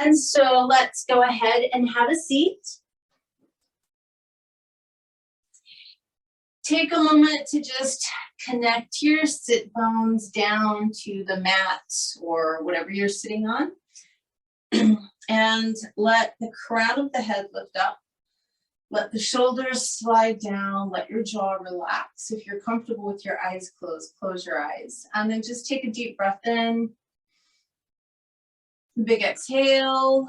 And so let's go ahead and have a seat. Take a moment to just connect your sit bones down to the mat or whatever you're sitting on. And let the crown of the head lift up. Let the shoulders slide down. Let your jaw relax. If you're comfortable with your eyes closed, close your eyes. And then just take a deep breath in. Big exhale.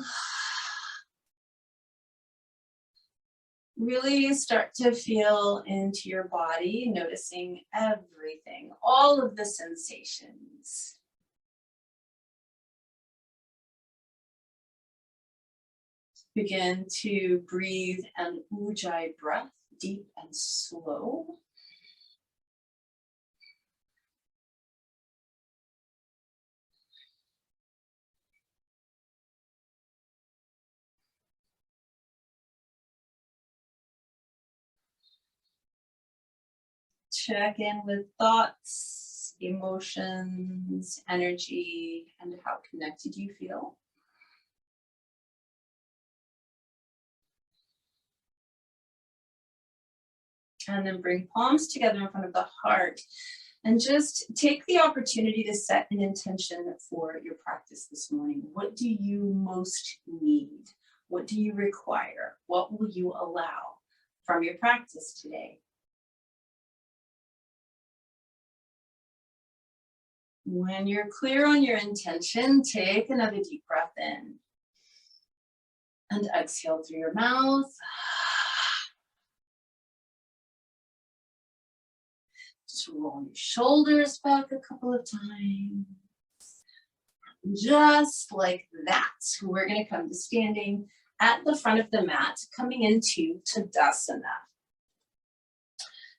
Really start to feel into your body, noticing everything, all of the sensations. Begin to breathe an ujjayi breath, deep and slow. Check in with thoughts, emotions, energy, and how connected you feel. And then bring palms together in front of the heart and just take the opportunity to set an intention for your practice this morning. What do you most need? What do you require? What will you allow from your practice today? When you're clear on your intention, take another deep breath in and exhale through your mouth. Just roll your shoulders back a couple of times. Just like that. We're going to come to standing at the front of the mat, coming into Tadasana.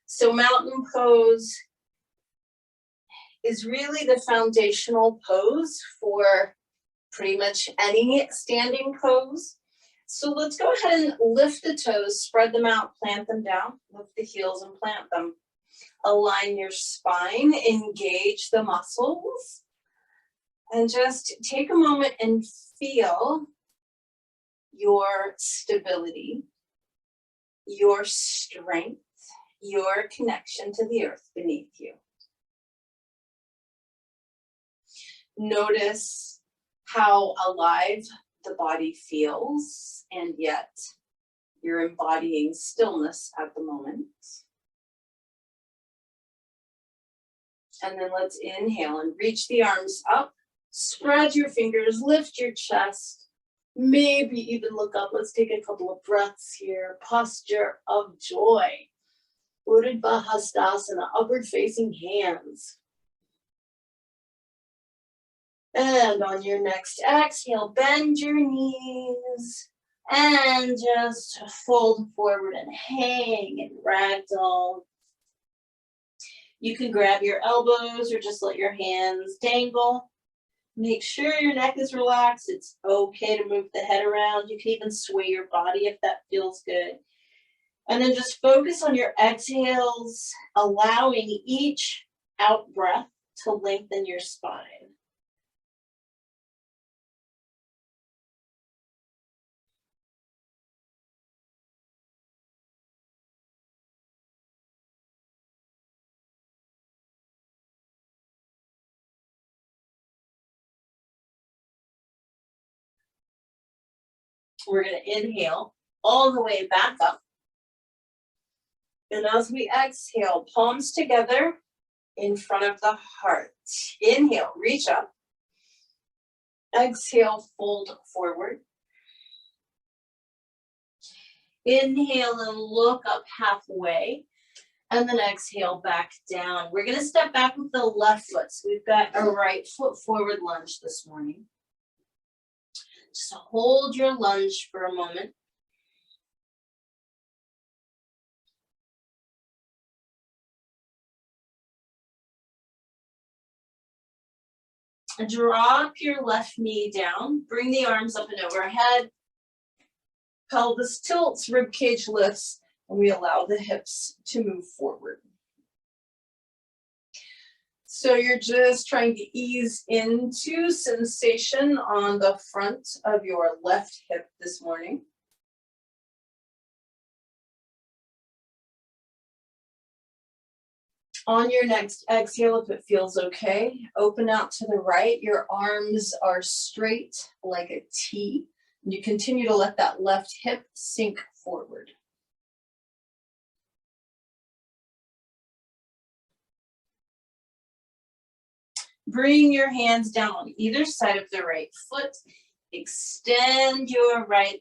So mountain pose is really the foundational pose for pretty much any standing pose. So let's go ahead and lift the toes, spread them out, plant them down, lift the heels and plant them. Align your spine, engage the muscles, and just take a moment and feel your stability, your strength, your connection to the earth beneath you. Notice how alive the body feels, and yet you're embodying stillness at the moment. And then let's inhale and reach the arms up, spread your fingers, lift your chest, maybe even look up. Let's take a couple of breaths here. Posture of joy. Urdhva Hastasana, upward facing hands. And on your next exhale, bend your knees and just fold forward and hang in ragdoll. You can grab your elbows or just let your hands dangle. Make sure your neck is relaxed. It's okay to move the head around. You can even sway your body if that feels good. And then just focus on your exhales, allowing each out breath to lengthen your spine. We're going to inhale all the way back up. And as we exhale, palms together in front of the heart. Inhale, reach up. Exhale, fold forward. Inhale and look up halfway. And then exhale back down. We're going to step back with the left foot. So we've got a right foot forward lunge this morning. Just hold your lunge for a moment. Drop your left knee down. Bring the arms up and overhead. Pelvis tilts, rib cage lifts, and we allow the hips to move forward. So you're just trying to ease into sensation on the front of your left hip this morning. On your next exhale, if it feels okay, open out to the right. Your arms are straight like a T. And you continue to let that left hip sink forward. Bring your hands down on either side of the right foot. Extend your right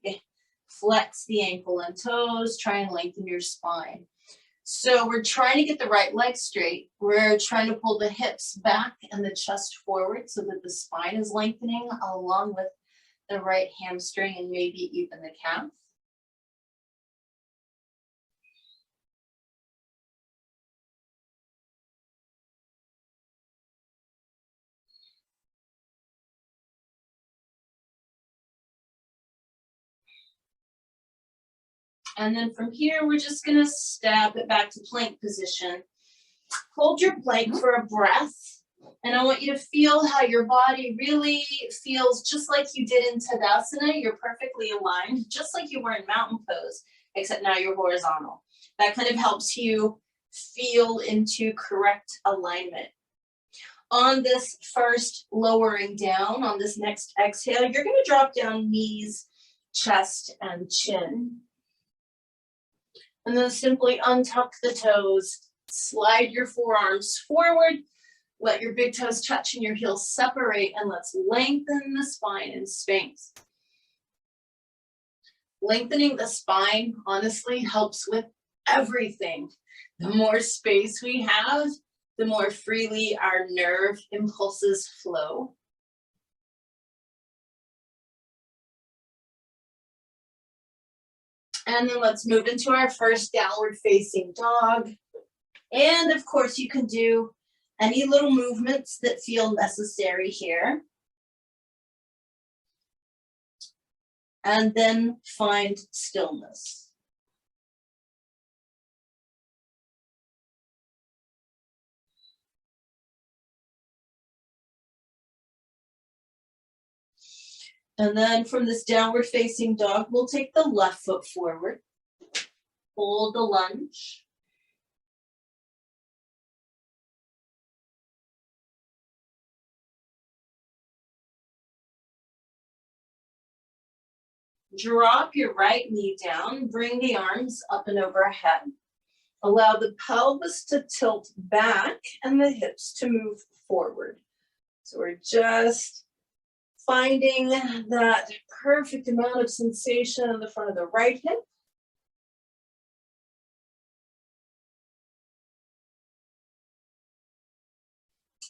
leg. Flex the ankle and toes. Try and lengthen your spine. So we're trying to get the right leg straight. We're trying to pull the hips back and the chest forward so that the spine is lengthening along with the right hamstring and maybe even the calf. And then from here, we're just gonna step it back to plank position. Hold your plank for a breath. And I want you to feel how your body really feels just like you did in Tadasana. You're perfectly aligned, just like you were in mountain pose, except now you're horizontal. That kind of helps you feel into correct alignment. On this first lowering down, on this next exhale, you're gonna drop down knees, chest, and chin. And then simply untuck the toes, slide your forearms forward, let your big toes touch and your heels separate, and let's lengthen the spine in Sphinx. Lengthening the spine, honestly, helps with everything. The more space we have, the more freely our nerve impulses flow. And then let's move into our first downward facing dog. And of course, you can do any little movements that feel necessary here. And then find stillness. And then from this downward facing dog, we'll take the left foot forward. Hold the lunge. Drop your right knee down, bring the arms up and overhead. Allow the pelvis to tilt back and the hips to move forward. So we're just finding that perfect amount of sensation on the front of the right hip.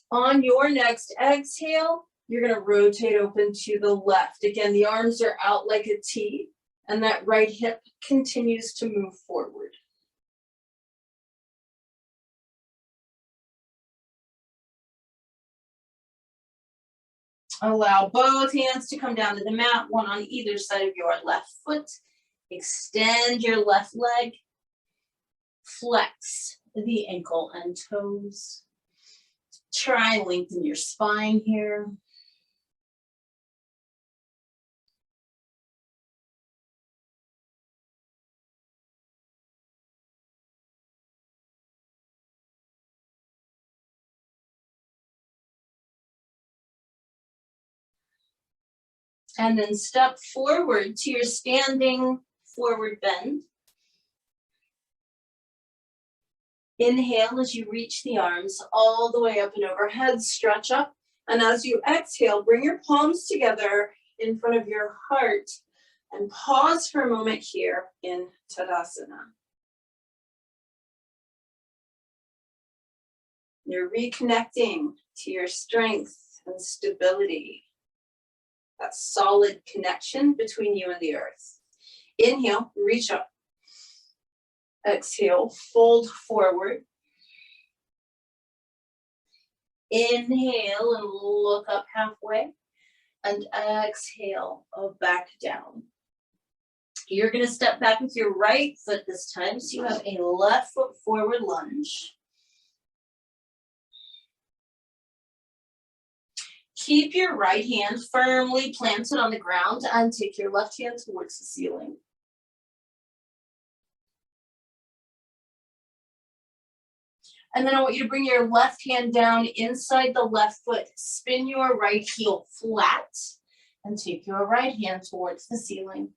On your next exhale, you're going to rotate open to the left. Again, the arms are out like a T, and that right hip continues to move forward. Allow both hands to come down to the mat, one on either side of your left foot. Extend your left leg. Flex the ankle and toes. Try and lengthen your spine here. And then step forward to your standing forward bend. Inhale as you reach the arms all the way up and overhead, stretch up. And as you exhale, bring your palms together in front of your heart and pause for a moment here in Tadasana. You're reconnecting to your strength and stability. That solid connection between you and the earth. Inhale, reach up. Exhale, fold forward. Inhale and look up halfway. And exhale, back down. You're going to step back with your right foot this time. So you have a left foot forward lunge. Keep your right hand firmly planted on the ground and take your left hand towards the ceiling. And then I want you to bring your left hand down inside the left foot. Spin your right heel flat and take your right hand towards the ceiling.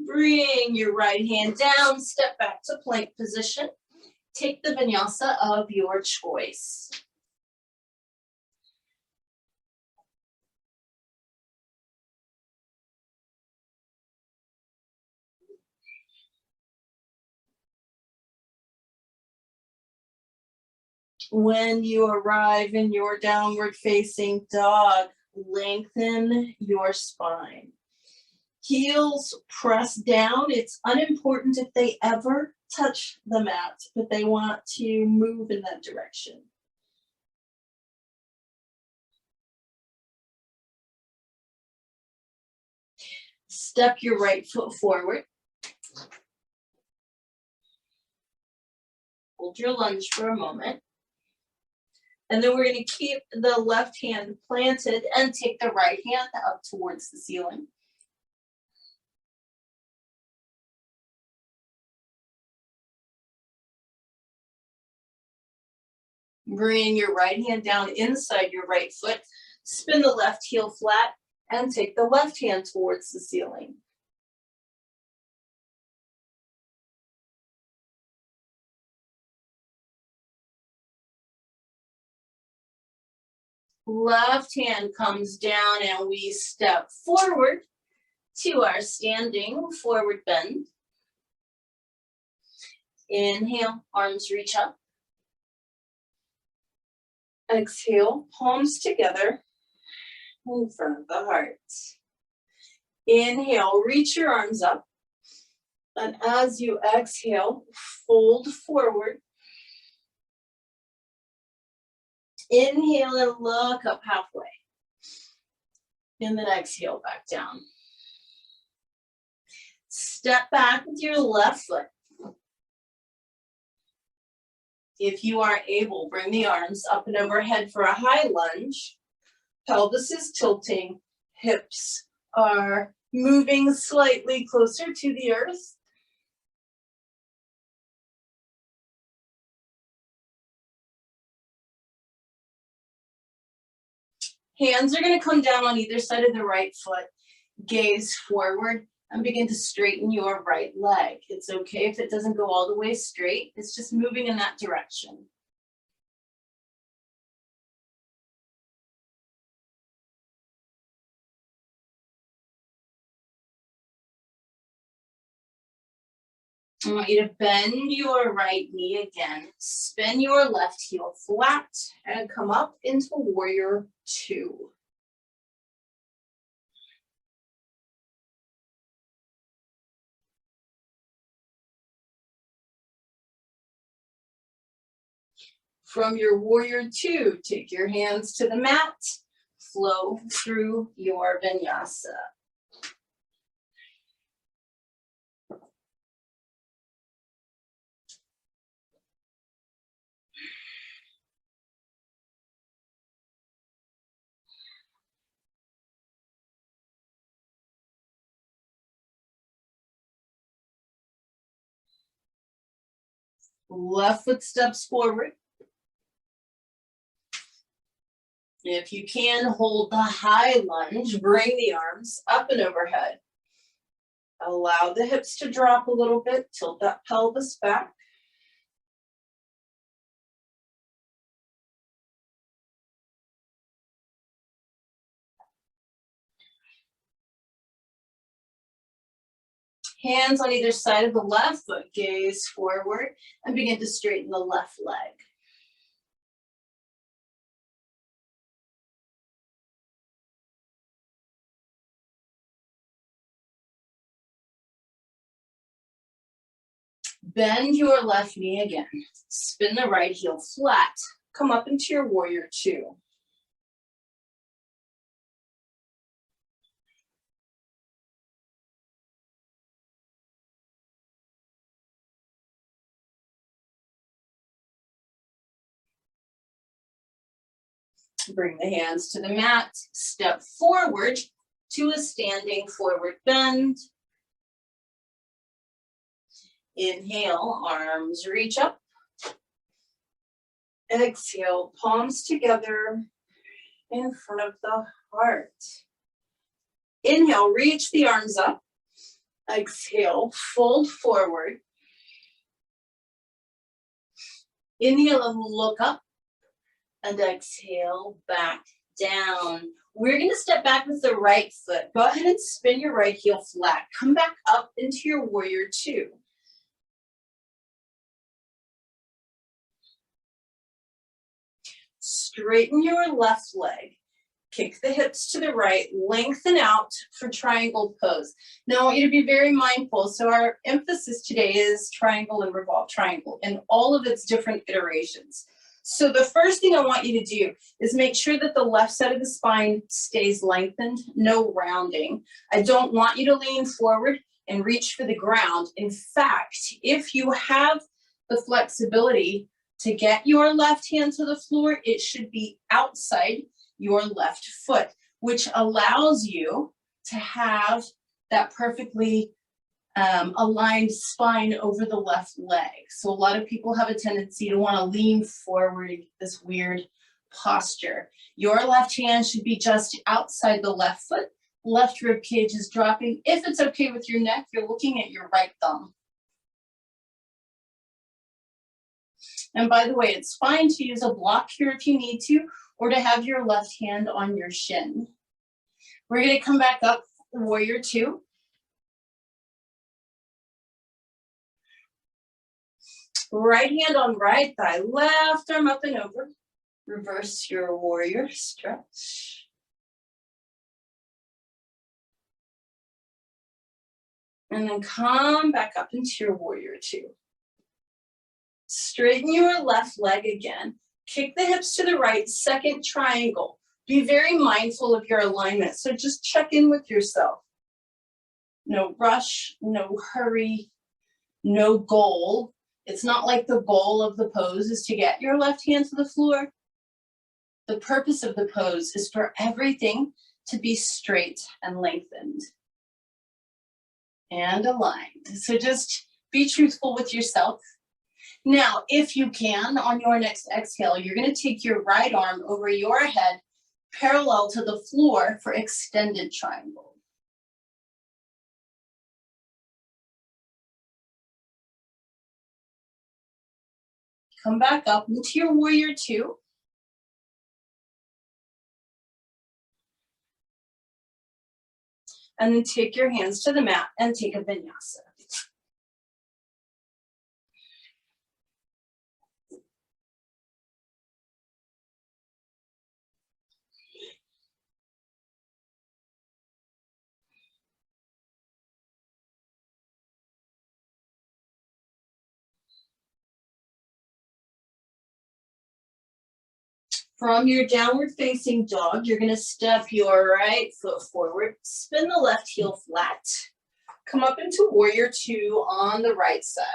Bring your right hand down, step back to plank position. Take the vinyasa of your choice. When you arrive in your downward facing dog, lengthen your spine. Heels press down. It's unimportant if they ever touch the mat, but they want to move in that direction. Step your right foot forward. Hold your lunge for a moment. And then we're going to keep the left hand planted and take the right hand up towards the ceiling. Bring your right hand down inside your right foot. Spin the left heel flat and take the left hand towards the ceiling. Left hand comes down and we step forward to our standing forward bend. Inhale, arms reach up. Exhale, palms together in front of the heart. Inhale, reach your arms up. And as you exhale, fold forward. Inhale and look up halfway. And then exhale back down. Step back with your left foot. If you are able, bring the arms up and overhead for a high lunge. Pelvis is tilting. Hips are moving slightly closer to the earth. Hands are going to come down on either side of the right foot. Gaze forward and begin to straighten your right leg. It's okay if it doesn't go all the way straight. It's just moving in that direction. I want you to bend your right knee again. Spin your left heel flat and come up into warrior two. From your warrior two, take your hands to the mat, flow through your vinyasa. Left foot steps forward. If you can, hold the high lunge, bring the arms up and overhead. Allow the hips to drop a little bit, tilt that pelvis back. Hands on either side of the left foot, gaze forward, and begin to straighten the left leg. Bend your left knee again. Spin the right heel flat. Come up into your warrior two. Bring the hands to the mat, step forward to a standing forward bend. Inhale, arms reach up. Exhale, palms together in front of the heart. Inhale, reach the arms up. Exhale, fold forward. Inhale and look up. And exhale, back down. We're gonna step back with the right foot. Go ahead and spin your right heel flat. Come back up into your warrior two. Straighten your left leg. Kick the hips to the right, lengthen out for triangle pose. Now I want you to be very mindful. So our emphasis today is triangle and revolved triangle and all of its different iterations. So the first thing I want you to do is make sure that the left side of the spine stays lengthened, no rounding. I don't want you to lean forward and reach for the ground. In fact, if you have the flexibility to get your left hand to the floor, it should be outside your left foot, which allows you to have that perfectly aligned spine over the left leg. So a lot of people have a tendency to want to lean forward, this weird posture. Your left hand should be just outside the left foot. Left rib cage is dropping. If it's okay with your neck, you're looking at your right thumb. And by the way, it's fine to use a block here if you need to, or to have your left hand on your shin. We're going to come back up, warrior two. Right hand on right thigh, left arm up and over. Reverse your warrior stretch. And then come back up into your warrior two. Straighten your left leg again. Kick the hips to the right, second triangle. Be very mindful of your alignment. So just check in with yourself. No rush, no hurry, no goal. It's not like the goal of the pose is to get your left hand to the floor. The purpose of the pose is for everything to be straight and lengthened and aligned. So just be truthful with yourself. Now, if you can, on your next exhale, you're going to take your right arm over your head, parallel to the floor for extended triangle. Come back up into your warrior two. And then take your hands to the mat and take a vinyasa. From your downward facing dog, you're going to step your right foot forward, spin the left heel flat, come up into warrior two on the right side.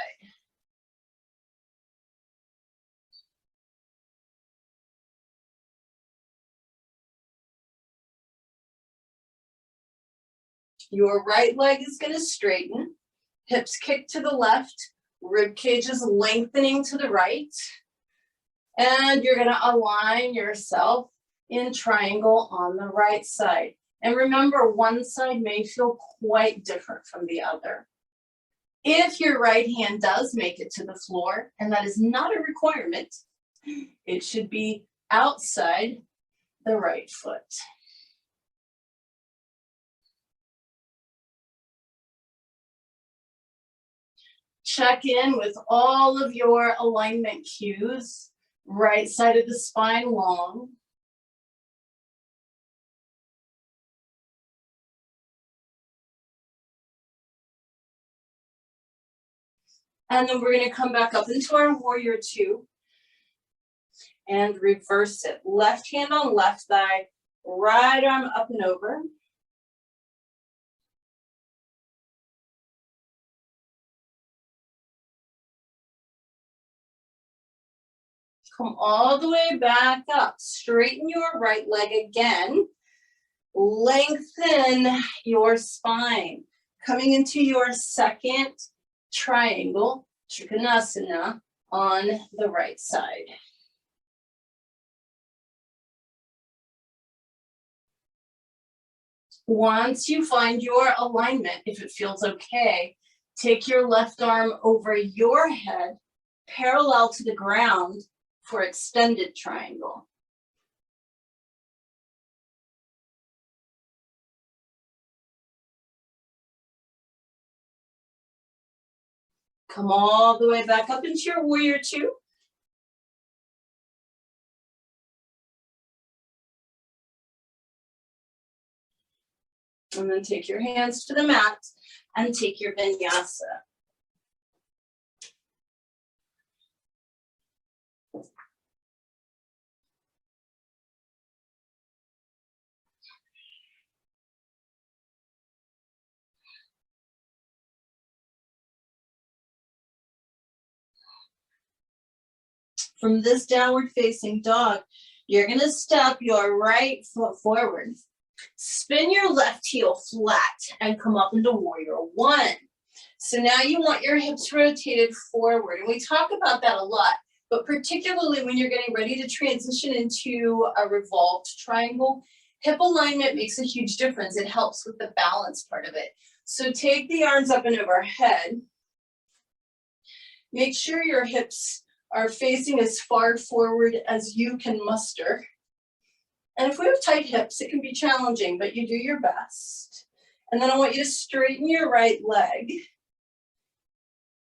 Your right leg is going to straighten, hips kick to the left, rib cage is lengthening to the right. And you're going to align yourself in triangle on the right side. And remember, one side may feel quite different from the other. If your right hand does make it to the floor, and that is not a requirement, it should be outside the right foot. Check in with all of your alignment cues. Right side of the spine long. And then we're going to come back up into our warrior two and reverse it. Left hand on left thigh, right arm up and over. Come all the way back up. Straighten your right leg again. Lengthen your spine. Coming into your second triangle, Trikonasana, on the right side. Once you find your alignment, if it feels okay, take your left arm over your head, parallel to the ground for extended triangle. Come all the way back up into your warrior two. And then take your hands to the mat and take your vinyasa. From this downward facing dog, you're gonna step your right foot forward. Spin your left heel flat and come up into warrior one. So now you want your hips rotated forward. And we talk about that a lot, but particularly when you're getting ready to transition into a revolved triangle, hip alignment makes a huge difference. It helps with the balance part of it. So take the arms up and overhead. Make sure your hips are facing as far forward as you can muster. And if we have tight hips, it can be challenging, but you do your best. And then I want you to straighten your right leg.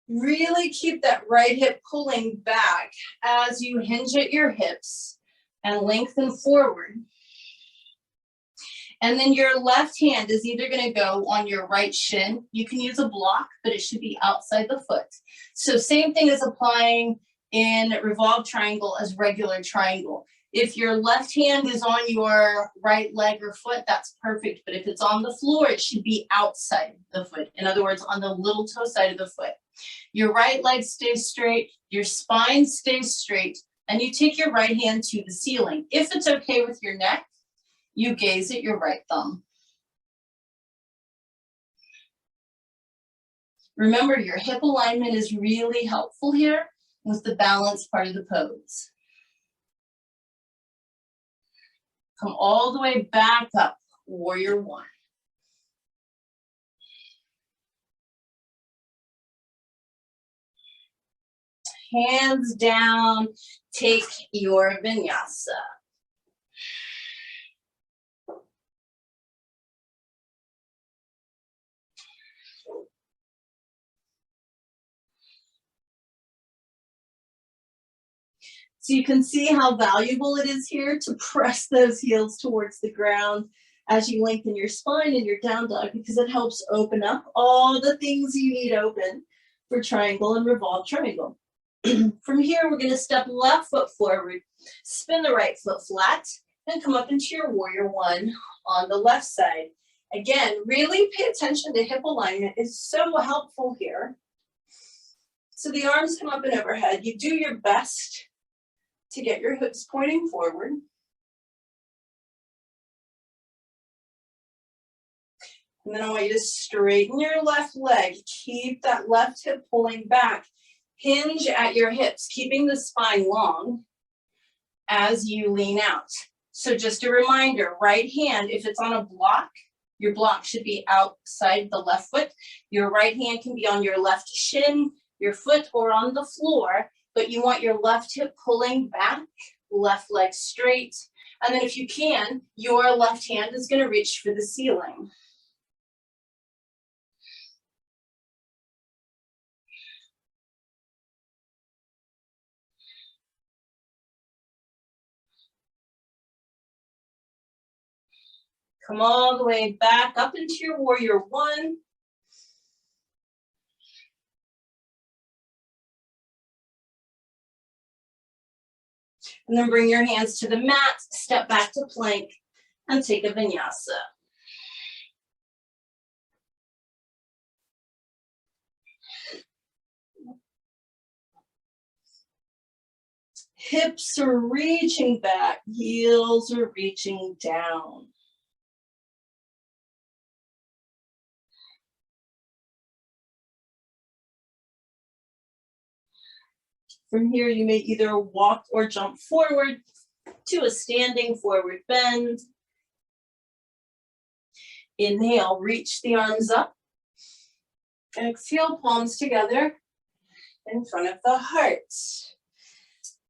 Really keep that right hip pulling back as you hinge at your hips and lengthen forward. And then your left hand is either going to go on your right shin. You can use a block, but it should be outside the foot. So same thing as applying in revolved triangle as regular triangle. If your left hand is on your right leg or foot, that's perfect. But if it's on the floor, it should be outside the foot. In other words, on the little toe side of the foot. Your right leg stays straight, your spine stays straight, and you take your right hand to the ceiling. If it's okay with your neck, you gaze at your right thumb. Remember, your hip alignment is really helpful here with the balance part of the pose. Come all the way back up, warrior one. Hands down, take your vinyasa. So you can see how valuable it is here to press those heels towards the ground as you lengthen your spine in your down dog, because it helps open up all the things you need open for triangle and revolved triangle. From here, we're going to step left foot forward, spin the right foot flat, and come up into your warrior one on the left side. Again, really pay attention to hip alignment. It's so helpful here. So the arms come up and overhead. You do your best to get your hips pointing forward. And then I want you to straighten your left leg. Keep that left hip pulling back. Hinge at your hips, keeping the spine long as you lean out. So just a reminder, right hand, if it's on a block, your block should be outside the left foot. Your right hand can be on your left shin, your foot, or on the floor, but you want your left hip pulling back, left leg straight. And then if you can, your left hand is going to reach for the ceiling. Come all the way back up into your warrior one. And then bring your hands to the mat, step back to plank, and take a vinyasa. Hips are reaching back, heels are reaching down. From here, you may either walk or jump forward to a standing forward bend. Inhale, reach the arms up. Exhale, palms together in front of the heart.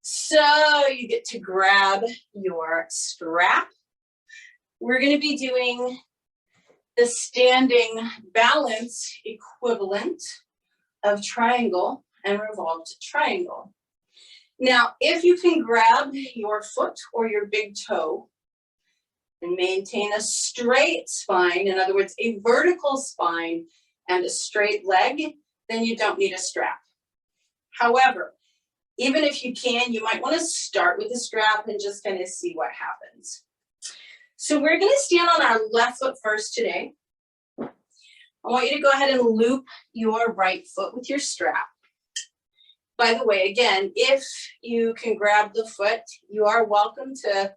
So you get to grab your strap. We're going to be doing the standing balance equivalent of triangle and revolved triangle. Now, if you can grab your foot or your big toe and maintain a straight spine, in other words, a vertical spine and a straight leg, then you don't need a strap. However, even if you can, you might want to start with a strap and just kind of see what happens. So we're going to stand on our left foot first today. I want you to go ahead and loop your right foot with your strap. By the way, again, if you can grab the foot, you are welcome to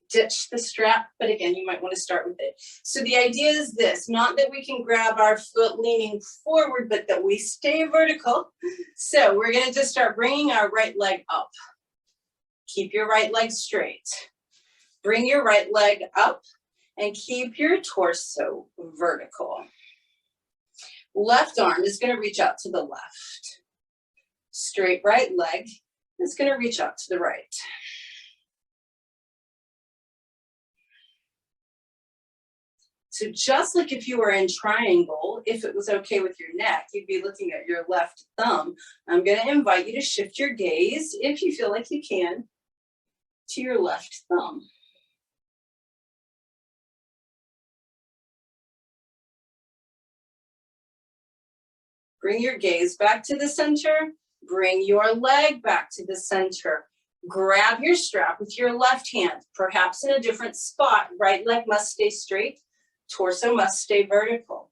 ditch the strap, but again, you might want to start with it. So the idea is this, not that we can grab our foot leaning forward, but that we stay vertical. So we're going to just start bringing our right leg up. Keep your right leg straight. Bring your right leg up and keep your torso vertical. Left arm is going to reach out to the left. Straight right leg is going to reach out to the right. So just like if you were in triangle, if it was okay with your neck, you'd be looking at your left thumb. I'm going to invite you to shift your gaze, if you feel like you can, to your left thumb. Bring your gaze back to the center. Bring your leg back to the center. Grab your strap with your left hand, perhaps in a different spot. Right leg must stay straight. Torso must stay vertical.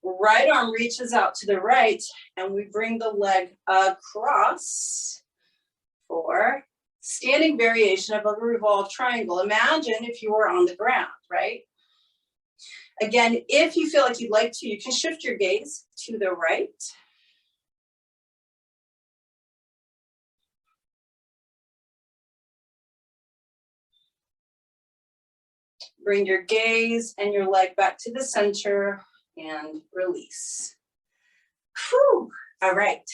Right arm reaches out to the right, and we bring the leg across for standing variation of a revolved triangle. Imagine if you were on the ground, right? Again, if you feel like you'd like to, you can shift your gaze to the right. Bring your gaze and your leg back to the center and release. Whew. All right.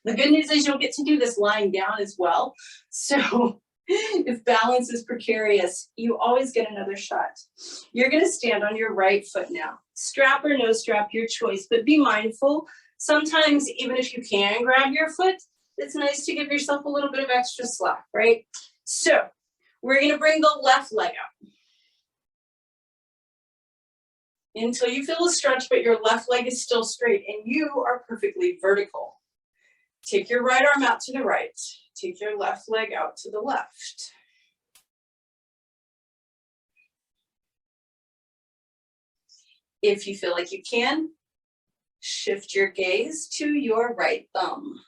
The good news is you'll get to do this lying down as well. So if balance is precarious, you always get another shot. You're going to stand on your right foot now. Strap or no strap, your choice, but be mindful. Sometimes even if you can grab your foot, it's nice to give yourself a little bit of extra slack, right? So we're going to bring the left leg up until you feel a stretch, but your left leg is still straight and you are perfectly vertical. Take your right arm out to the right. Take your left leg out to the left. If you feel like you can, shift your gaze to your right thumb.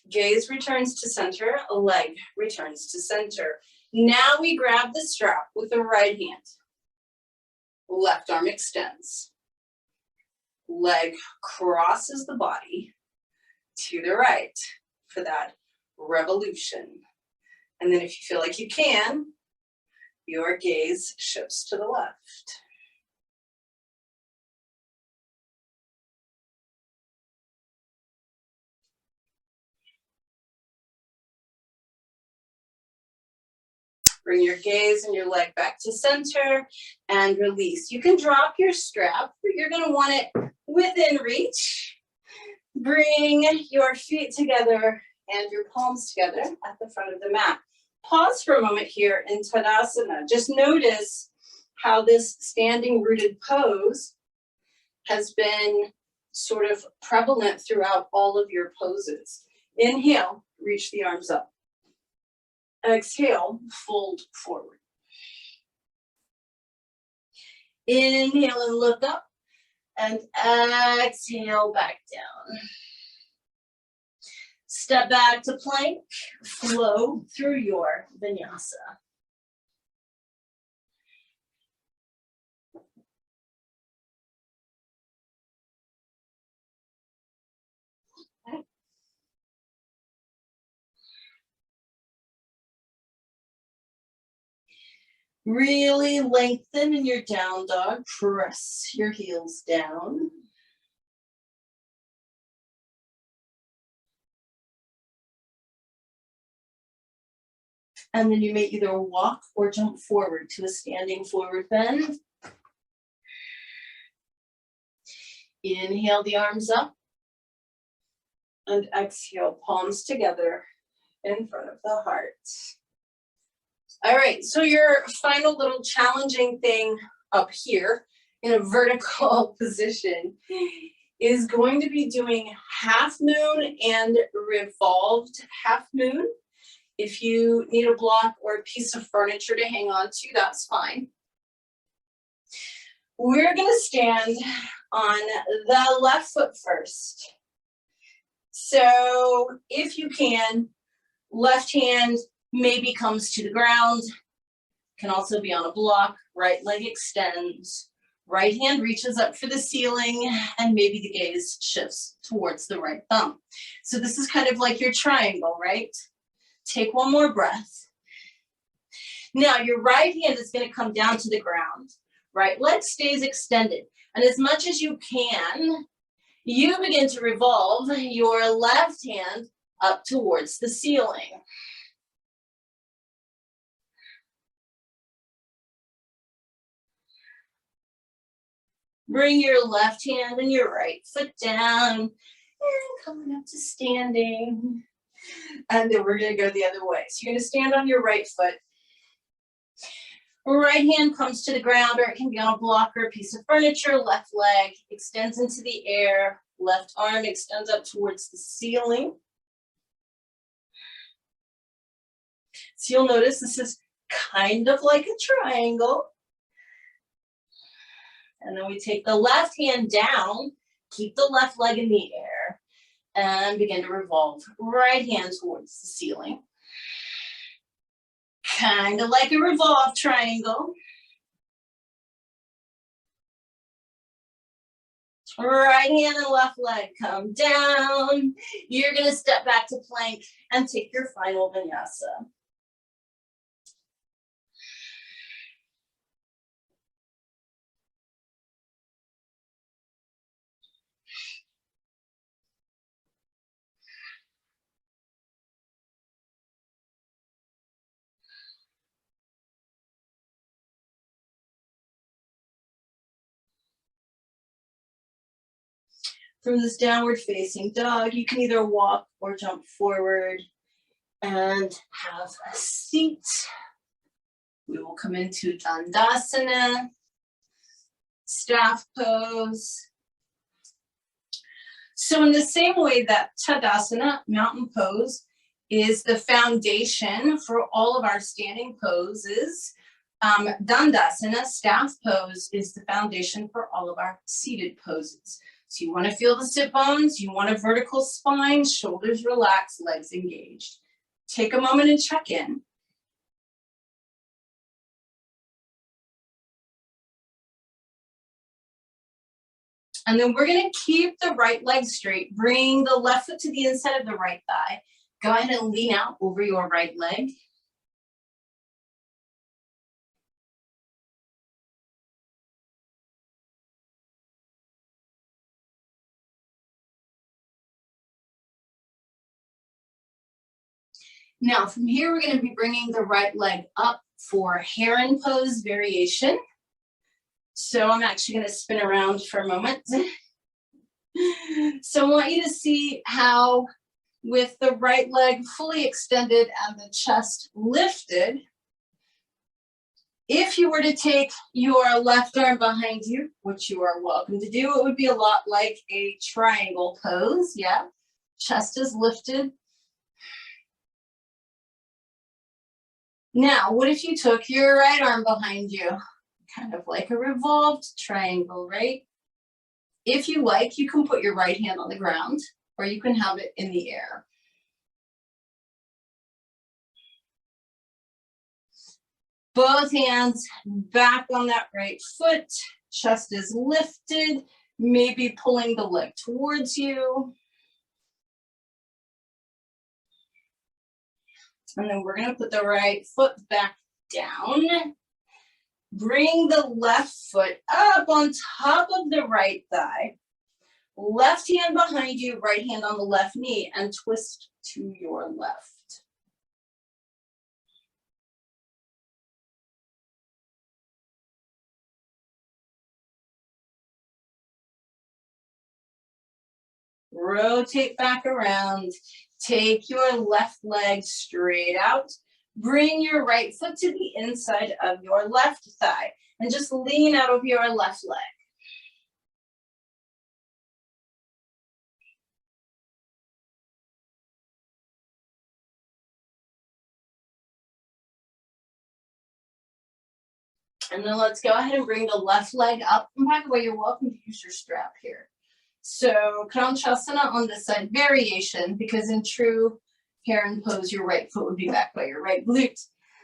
Gaze returns to center, a leg returns to center. Now we grab the strap with the right hand. Left arm extends. Leg crosses the body to the right for that revolution. And then if you feel like you can, your gaze shifts to the left. Bring your gaze and your leg back to center and release. You can drop your strap, but you're going to want it within reach. Bring your feet together and your palms together at the front of the mat. Pause for a moment here in Tadasana. Just notice how this standing rooted pose has been sort of prevalent throughout all of your poses. Inhale, reach the arms up. Exhale, fold forward. Inhale and look up, and exhale back down. Step back to plank, flow through your vinyasa. Really lengthen in your down dog. Press your heels down. And then you may either walk or jump forward to a standing forward bend. Inhale the arms up. And exhale, palms together in front of the heart. All right, so your final little challenging thing up here in a vertical position is going to be doing half moon and revolved half moon. If you need a block or a piece of furniture to hang on to, that's fine. We're gonna stand on the left foot first. So if you can, left hand maybe comes to the ground, can also be on a block, right leg extends, right hand reaches up for the ceiling, and maybe the gaze shifts towards the right thumb. So this is kind of like your triangle, right? Take one more breath. Now your right hand is going to come down to the ground, right leg stays extended, and as much as you can, you begin to revolve your left hand up towards the ceiling. Bring your left hand and your right foot down, and coming up to standing. And then we're gonna go the other way. So you're gonna stand on your right foot. Right hand comes to the ground, or it can be on a block or a piece of furniture. Left leg extends into the air. Left arm extends up towards the ceiling. So you'll notice this is kind of like a triangle. And then we take the left hand down, keep the left leg in the air, and begin to revolve right hand towards the ceiling. Kind of like a revolved triangle. Right hand and left leg come down. You're gonna step back to plank and take your final vinyasa. From this downward facing dog, you can either walk or jump forward and have a seat. We will come into Dandasana, staff pose. So in the same way that Tadasana, mountain pose, is the foundation for all of our standing poses, Dandasana, staff pose, is the foundation for all of our seated poses. So you want to feel the sit bones, you want a vertical spine, shoulders relaxed, legs engaged. Take a moment and check in. And then we're going to keep the right leg straight. Bring the left foot to the inside of the right thigh. Go ahead and lean out over your right leg. Now from here, we're going to be bringing the right leg up for heron pose variation. So I'm actually going to spin around for a moment. So I want you to see how with the right leg fully extended and the chest lifted, if you were to take your left arm behind you, which you are welcome to do, it would be a lot like a triangle pose. Yeah, chest is lifted. Now, what if you took your right arm behind you? kind of like a revolved triangle, right? If you like, you can put your right hand on the ground or you can have it in the air. Both hands back on that right foot, chest is lifted, maybe pulling the leg towards you. And then we're gonna put the right foot back down. Bring the left foot up on top of the right thigh. Left hand behind you, right hand on the left knee, and twist to your left. Rotate back around. Take your left leg straight out. Bring your right foot to the inside of your left thigh and just lean out of your left leg. And then let's go ahead and bring the left leg up. And by the way, you're welcome to use your strap here. So Kranchasana on this side, variation, because in true heron pose, your right foot would be back by your right glute.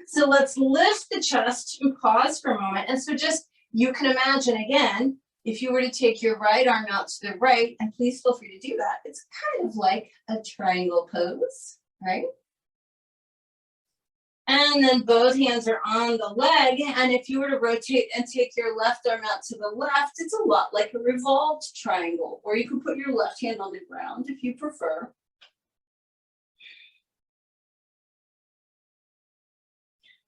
So let's lift the chest and pause for a moment. And so just, you can imagine again, if you were to take your right arm out to the right, and please feel free to do that, it's kind of like a triangle pose, right? And then both hands are on the leg. And if you were to rotate and take your left arm out to the left, it's a lot like a revolved triangle, or you can put your left hand on the ground if you prefer.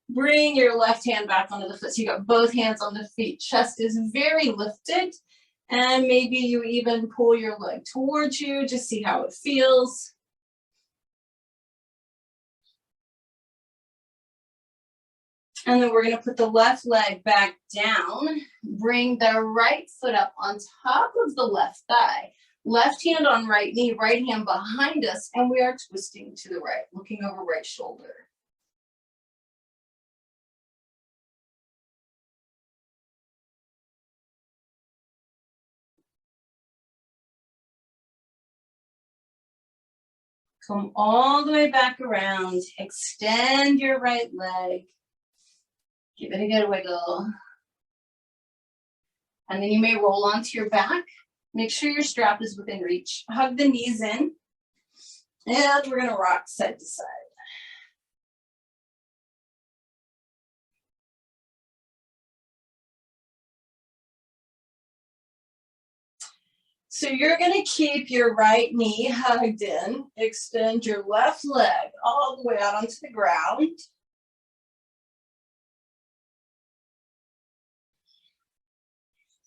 Bring your left hand back onto the foot. So you got both hands on the feet. Chest is very lifted. And maybe you even pull your leg towards you. Just see how it feels. And then we're going to put the left leg back down. Bring the right foot up on top of the left thigh. Left hand on right knee, right hand behind us. And we are twisting to the right, looking over right shoulder. Come all the way back around. Extend your right leg. Give it a good wiggle. And then you may roll onto your back. Make sure your strap is within reach. Hug the knees in. And we're gonna rock side to side. So you're gonna keep your right knee hugged in. Extend your left leg all the way out onto the ground.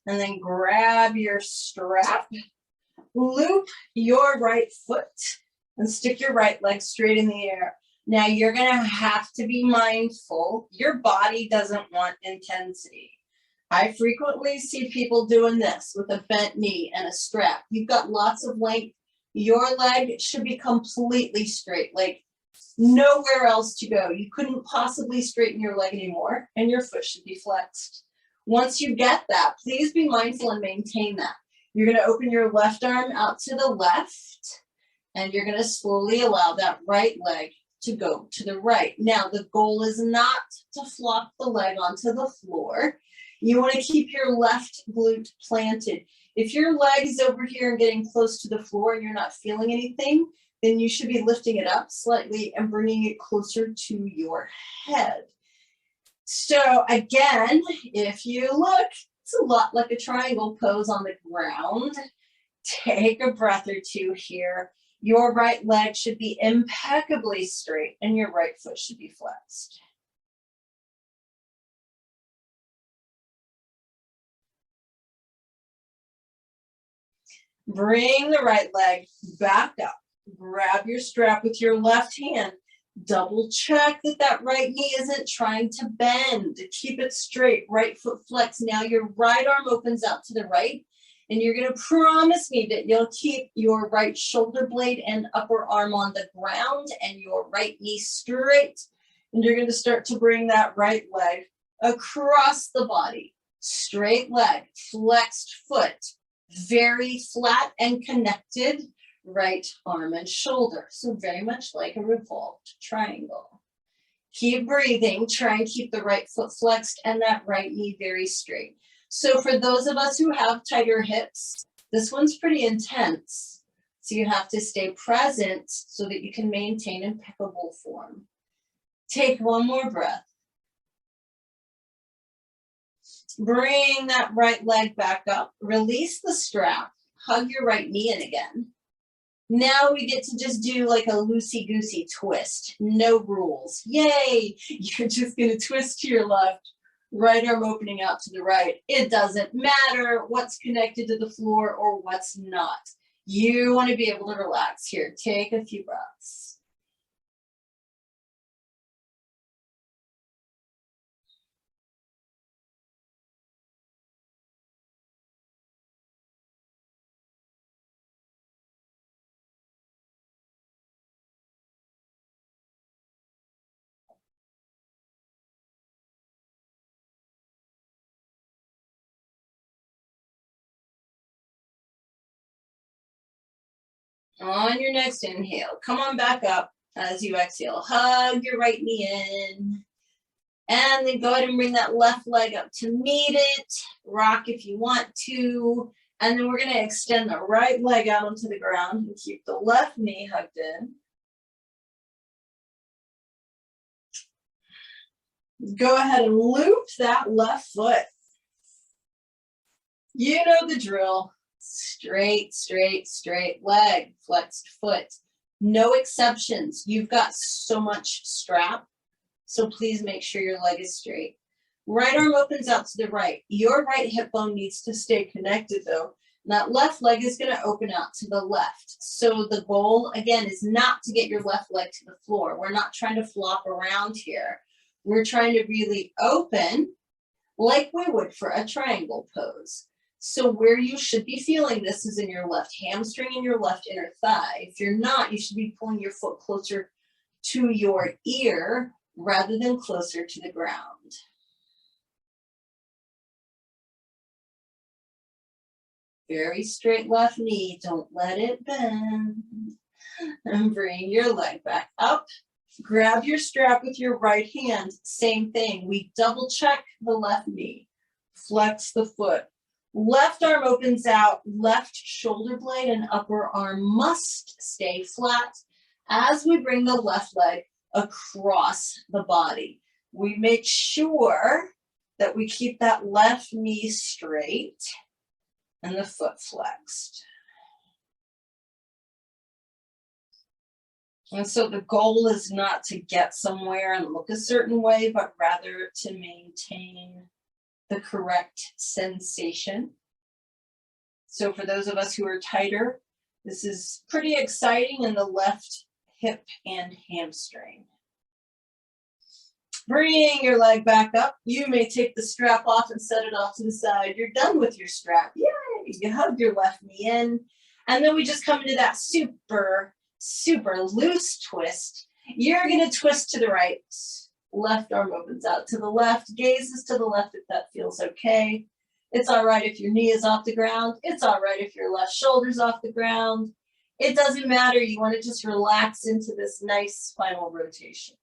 And then grab your strap, loop your right foot, and stick your right leg straight in the air. Now you're gonna have to be mindful. Your body doesn't want intensity. I frequently see people doing this with a bent knee and a strap. You've got lots of length. Your leg should be completely straight, like nowhere else to go. You couldn't possibly straighten your leg anymore, and your foot should be flexed. Once you get that, please be mindful and maintain that. You're going to open your left arm out to the left, and you're going to slowly allow that right leg to go to the right. Now, the goal is not to flop the leg onto the floor. You want to keep your left glute planted. If your leg is over here and getting close to the floor and you're not feeling anything, then you should be lifting it up slightly and bringing it closer to your head. So again, if you look, it's a lot like a triangle pose on the ground. Take a breath or two here. Your right leg should be impeccably straight and your right foot should be flexed. Bring the right leg back up. Grab your strap with your left hand. Double check that that right knee isn't trying to bend. Keep it straight. Right foot flex. Now your right arm opens out to the right. And you're going to promise me that you'll keep your right shoulder blade and upper arm on the ground and your right knee straight. And you're going to start to bring that right leg across the body. straight leg, flexed foot, very flat and connected right arm and shoulder. So very much like a revolved triangle. Keep breathing, try and keep the right foot flexed and that right knee very straight. So for those of us who have tighter hips, this one's pretty intense. So you have to stay present so that you can maintain impeccable form. Take one more breath. Bring that right leg back up. Release the strap. Hug your right knee in again. Now we get to just do like a loosey-goosey twist. No rules. Yay! You're just going to twist to your left. Right arm opening out to the right. It doesn't matter what's connected to the floor or what's not. You want to be able to relax here. Take a few breaths. On your next inhale, come on back up as you exhale. Hug your right knee in. And then go ahead and bring that left leg up to meet it. Rock if you want to. And then we're going to extend the right leg out onto the ground and keep the left knee hugged in. Go ahead and loop that left foot. You know the drill. Straight, straight, straight leg, flexed foot. No exceptions. You've got so much strap, so please make sure your leg is straight. Right arm opens out to the right. Your right hip bone needs to stay connected though. And that left leg is going to open out to the left. So the goal, again, is not to get your left leg to the floor. We're not trying to flop around here. We're trying to really open like we would for a triangle pose. So where you should be feeling this is in your left hamstring and your left inner thigh. If you're not, you should be pulling your foot closer to your ear rather than closer to the ground. Very straight left knee, don't let it bend. And bring your leg back up. Grab your strap with your right hand, same thing. We double check the left knee. Flex the foot. Left arm opens out, left shoulder blade and upper arm must stay flat as we bring the left leg across the body. We make sure that we keep that left knee straight and the foot flexed. And so the goal is not to get somewhere and look a certain way, but rather to maintain the correct sensation. So for those of us who are tighter, this is pretty exciting in the left hip and hamstring. Bring your leg back up. You may take the strap off and set it off to the side. You're done with your strap. Yay! You hug your left knee in. And then we just come into that super loose twist. You're going to twist to the right. Left arm opens out to the left, gazes to the left if that feels okay. It's all right if your knee is off the ground. It's all right if your left shoulder's off the ground. It doesn't matter. You want to just relax into this nice spinal rotation.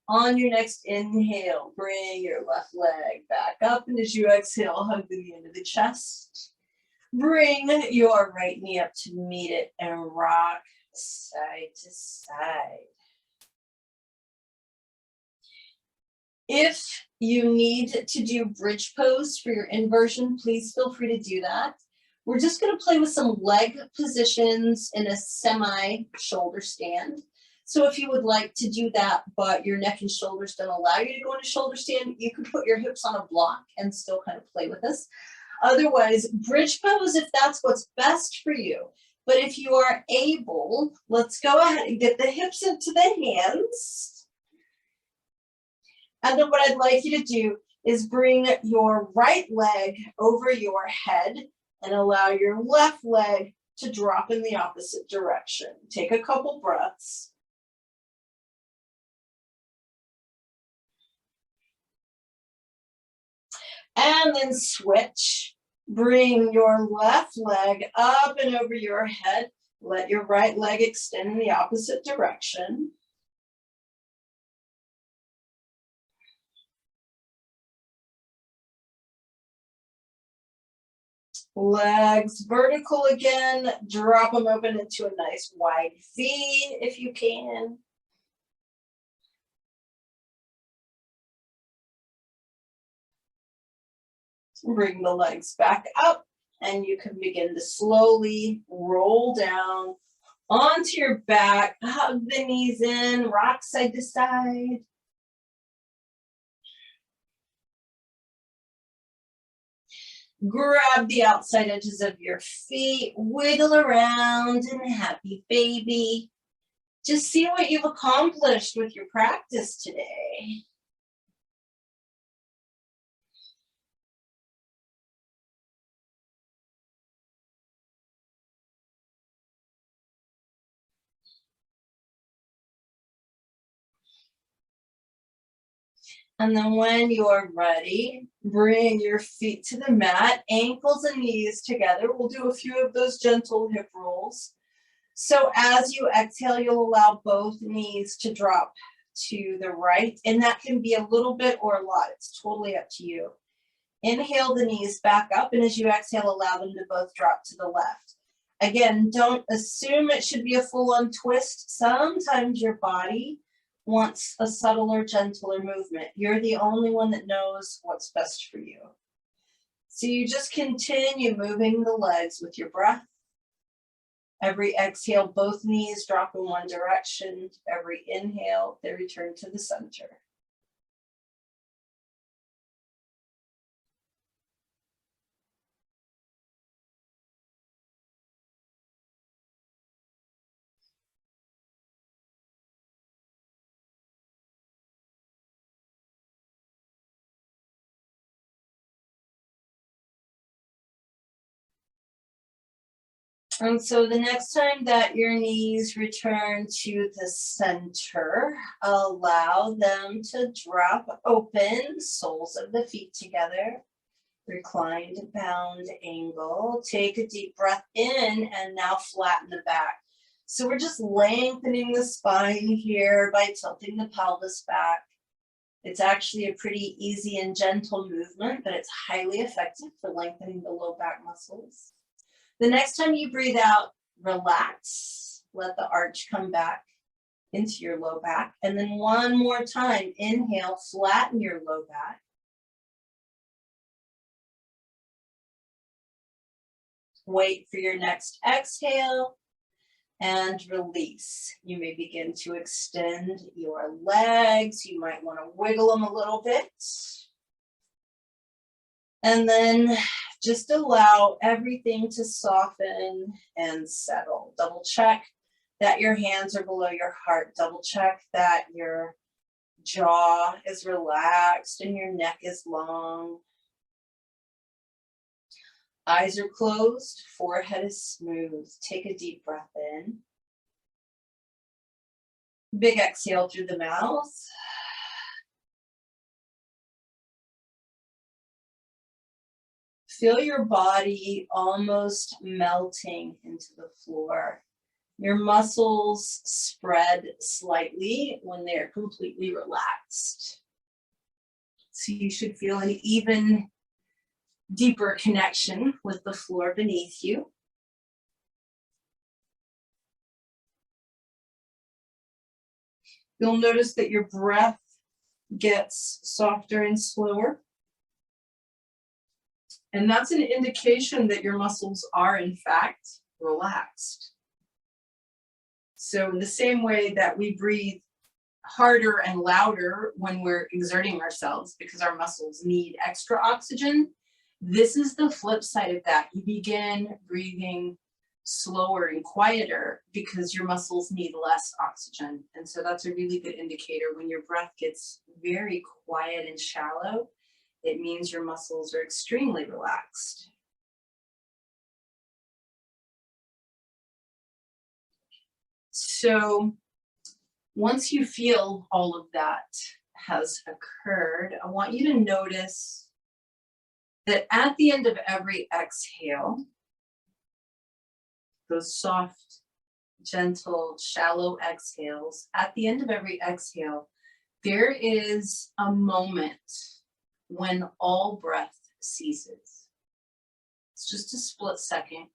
On your next inhale, bring your left leg back up, and as you exhale, hug the knee into the chest. Bring your right knee up to meet it and rock side to side. If you need to do bridge pose for your inversion, please feel free to do that. We're just going to play with some leg positions in a semi-shoulder stand. So if you would like to do that, but your neck and shoulders don't allow you to go into shoulder stand, you can put your hips on a block and still kind of play with this. Otherwise, bridge pose if that's what's best for you. But if you are able, let's go ahead and get the hips into the hands. And then what I'd like you to do is bring your right leg over your head and allow your left leg to drop in the opposite direction. Take a couple breaths. And then switch. Bring your left leg up and over your head. Let your right leg extend in the opposite direction. Legs vertical again. Drop them open into a nice wide V if you can. Bring the legs back up and you can begin to slowly roll down onto your back. Hug the knees in, rock side to side. Grab the outside edges of your feet, wiggle around and happy baby. Just see what you've accomplished with your practice today. And then when you're ready, bring your feet to the mat, ankles and knees together. We'll do a few of those gentle hip rolls. So as you exhale, you'll allow both knees to drop to the right, and that can be a little bit or a lot. It's totally up to you. Inhale the knees back up, and as you exhale, allow them to both drop to the left. Again, don't assume it should be a full-on twist. Sometimes your body wants a subtler, gentler movement. You're the only one that knows what's best for you. So you just continue moving the legs with your breath. Every exhale, both knees drop in one direction. Every inhale, they return to the center. And so the next time that your knees return to the center, allow them to drop open, soles of the feet together, reclined bound angle. Take a deep breath in and now flatten the back. So we're just lengthening the spine here by tilting the pelvis back. It's actually a pretty easy and gentle movement, but it's highly effective for lengthening the low back muscles. The next time you breathe out, relax. Let the arch come back into your low back. And then one more time, inhale, flatten your low back. Wait for your next exhale and release. You may begin to extend your legs. You might want to wiggle them a little bit. And then just allow everything to soften and settle. Double check that your hands are below your heart. Double check that your jaw is relaxed and your neck is long. Eyes are closed, forehead is smooth. Take a deep breath in. Big exhale through the mouth. Feel your body almost melting into the floor. Your muscles spread slightly when they're completely relaxed. So you should feel an even deeper connection with the floor beneath you. You'll notice that your breath gets softer and slower. And that's an indication that your muscles are, in fact, relaxed. So in the same way that we breathe harder and louder when we're exerting ourselves because our muscles need extra oxygen, This is the flip side of that. You begin breathing slower and quieter because your muscles need less oxygen. And so that's a really good indicator. When your breath gets very quiet and shallow, it means your muscles are extremely relaxed. So once you feel all of that has occurred, I want you to notice that at the end of every exhale, those soft, gentle, shallow exhales, at the end of every exhale, there is a moment when all breath ceases. It's just a split second,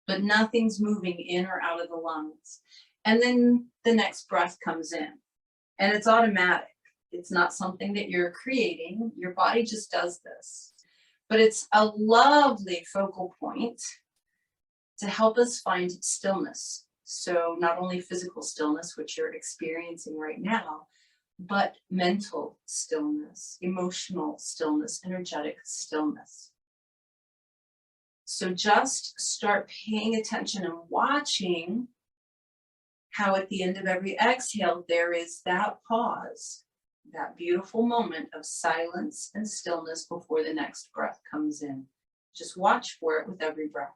but nothing's moving in or out of the lungs. And then the next breath comes in, and it's automatic. It's not something that you're creating. Your body just does this. But it's a lovely focal point to help us find stillness. So not only physical stillness, which you're experiencing right now, but mental stillness, emotional stillness, energetic stillness. So just start paying attention and watching how at the end of every exhale, there is that pause, that beautiful moment of silence and stillness before the next breath comes in. Just watch for it with every breath.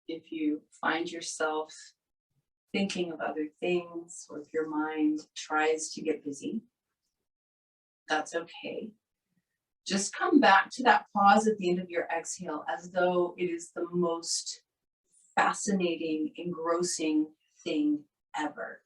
If you find yourself thinking of other things, or if your mind tries to get busy, that's okay. Just come back to that pause at the end of your exhale as though it is the most fascinating, engrossing thing ever.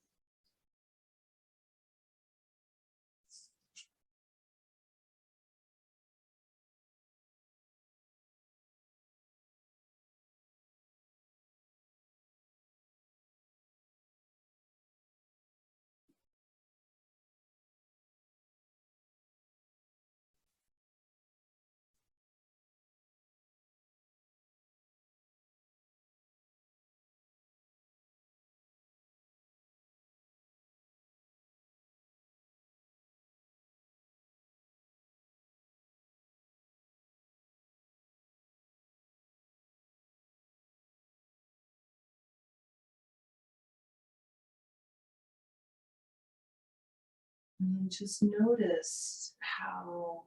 And just notice how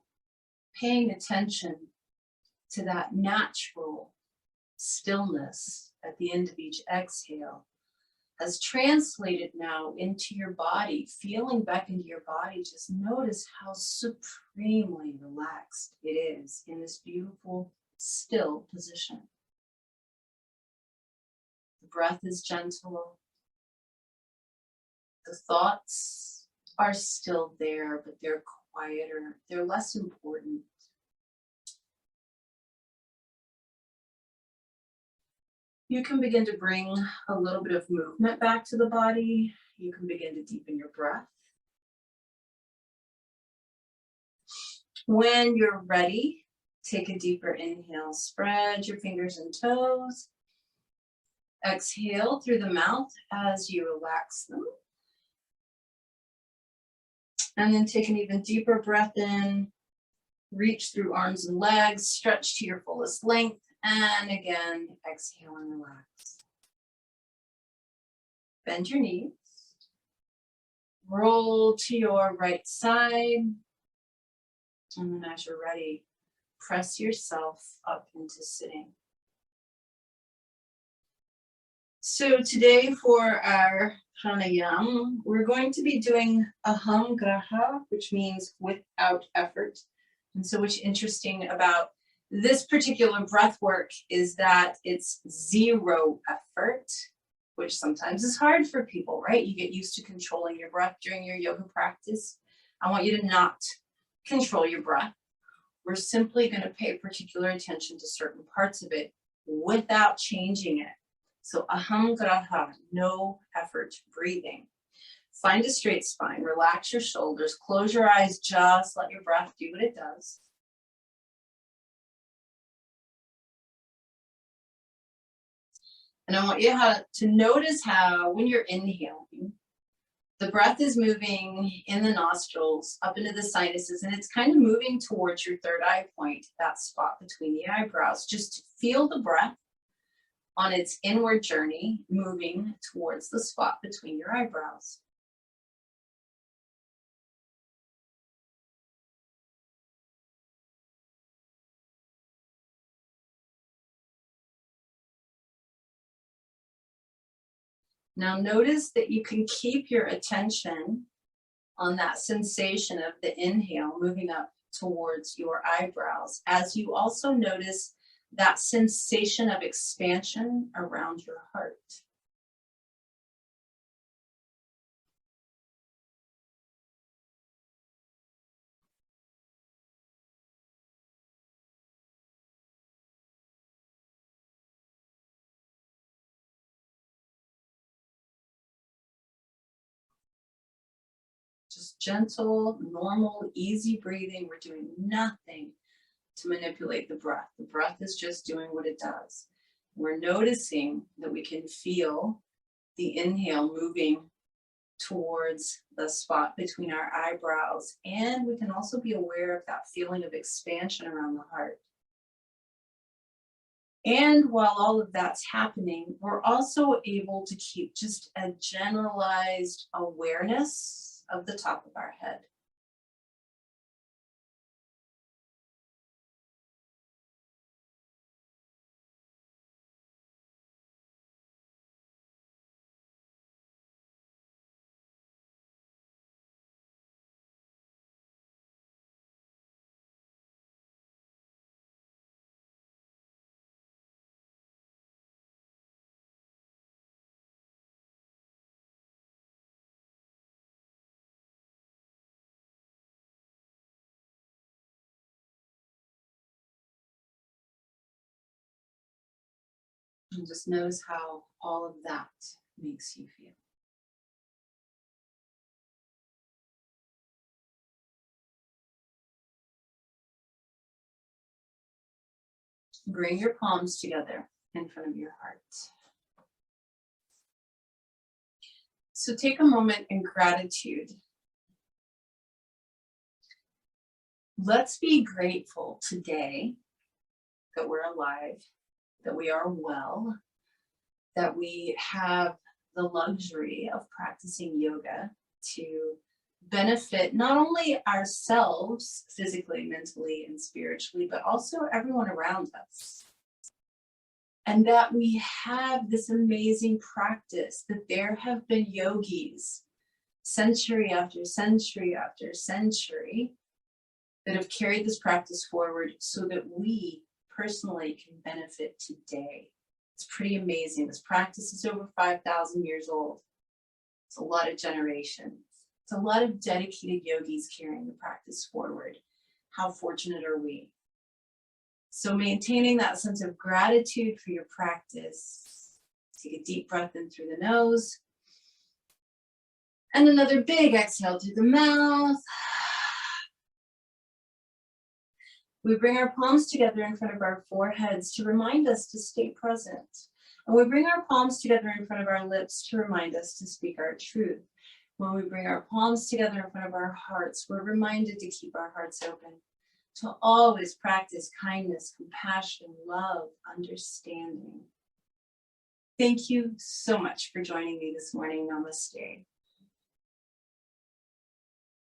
paying attention to that natural stillness at the end of each exhale has translated now into your body, feeling back into your body. Just notice how supremely relaxed it is in this beautiful, still position. The breath is gentle. The thoughts are still there, but they're quieter. They're less important. You can begin to bring a little bit of movement back to the body. You can begin to deepen your breath. When you're ready, take a deeper inhale. Spread your fingers and toes. Exhale through the mouth as you relax them. And then take an even deeper breath in. Reach through arms and legs. Stretch to your fullest length. And again, exhale and relax. Bend your knees. Roll to your right side. And then as you're ready, press yourself up into sitting. So today for our pranayama, we're going to be doing aham graha, which means without effort. And so what's interesting about this particular breath work is that it's zero effort, which sometimes is hard for people, right? You get used to controlling your breath during your yoga practice. I want you to not control your breath. We're simply going to pay particular attention to certain parts of it without changing it. So aham graha, no effort breathing. Find a straight spine, relax your shoulders, close your eyes, just let your breath do what it does. And I want you to notice how when you're inhaling, the breath is moving in the nostrils up into the sinuses, and it's kind of moving towards your third eye point, that spot between the eyebrows. Just feel the breath on its inward journey, moving towards the spot between your eyebrows. Now notice that you can keep your attention on that sensation of the inhale moving up towards your eyebrows, as you also notice that sensation of expansion around your heart. Just gentle, normal, easy breathing. We're doing nothing to manipulate the breath. The breath is just doing what it does. We're noticing that we can feel the inhale moving towards the spot between our eyebrows, and we can also be aware of that feeling of expansion around the heart. And while all of that's happening, we're also able to keep just a generalized awareness of the top of our head. And just notice how all of that makes you feel. Bring your palms together in front of your heart. So take a moment in gratitude. Let's be grateful today that we're alive, that we are well, that we have the luxury of practicing yoga to benefit not only ourselves physically, mentally, and spiritually, but also everyone around us. And that we have this amazing practice, that there have been yogis century after century after century that have carried this practice forward so that we personally can benefit today. It's pretty amazing. This practice is over 5,000 years old. It's a lot of generations. It's a lot of dedicated yogis carrying the practice forward. How fortunate are we? So maintaining that sense of gratitude for your practice. Take a deep breath in through the nose. And another big exhale through the mouth. We bring our palms together in front of our foreheads to remind us to stay present. And we bring our palms together in front of our lips to remind us to speak our truth. When we bring our palms together in front of our hearts, we're reminded to keep our hearts open, to always practice kindness, compassion, love, understanding. Thank you so much for joining me this morning. Namaste.